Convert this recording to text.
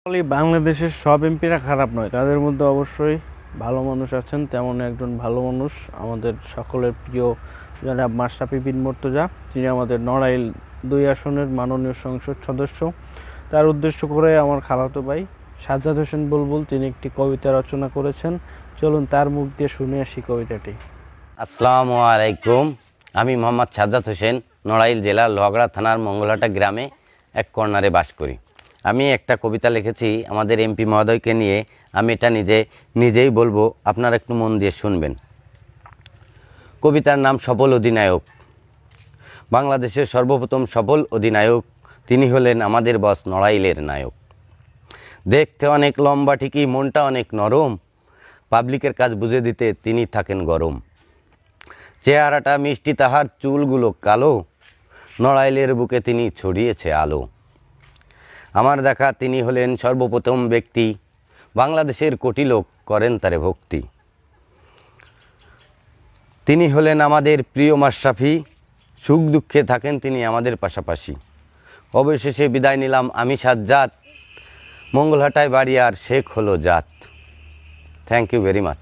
বাংলাদেশের সব এমপিরা খারাপ নয়, তাদের মধ্যে অবশ্যই ভালো মানুষ আছেন। তেমন একজন ভালো মানুষ আমাদের সকলের প্রিয় জনাব মাশরাফি বিন মুর্তজা, তিনি আমাদের নড়াইল 2 আসনের মাননীয় সংসদ সদস্য। তার উদ্দেশ্য করে আমার খালাতো ভাই সাজ্জাদ হোসেন বুলবুল তিনি একটি কবিতা রচনা করেছেন। চলুন তার মুখ দিয়ে শুনে আসি কবিতাটি। আসসালামু আলাইকুম। আমি মোহাম্মদ সাজ্জাদ হোসেন, নড়াইল জেলার লোহাগড়া থানার মঙ্গলহাটা গ্রামে এক কর্নারে বাস করি। আমি একটা কবিতা লিখেছি আমাদের এমপি মহোদয়কে নিয়ে। আমি এটা নিজেই বলবো, আপনারা একটু মন দিয়ে শুনবেন। কবিতার নাম সফল অধিনায়ক। বাংলাদেশের সর্বপ্রথম সফল অধিনায়ক, তিনি হলেন আমাদের বস নড়াইলের নায়ক। দেখতে অনেক লম্বা, ঠিকই মনটা অনেক নরম, পাবলিকের কাজ বুঝে দিতে তিনি থাকেন গরম। চেহারাটা মিষ্টি, তাহার চুলগুলো কালো, নড়াইলের বুকে তিনি ছড়িয়েছে আলো। আমার দেখা তিনি হলেন সর্বপ্রথম ব্যক্তি, বাংলাদেশের কোটি লোক করেন তারে ভক্তি। তিনি হলেন আমাদের প্রিয় মাশরাফি, সুখ দুঃখে থাকেন তিনি আমাদের পাশাপাশি। অবশেষে বিদায় নিলাম আমি সাজ্জাদ, মঙ্গলহাটায় বাড়ি আর শেখ হলো জাত। Thank you very much.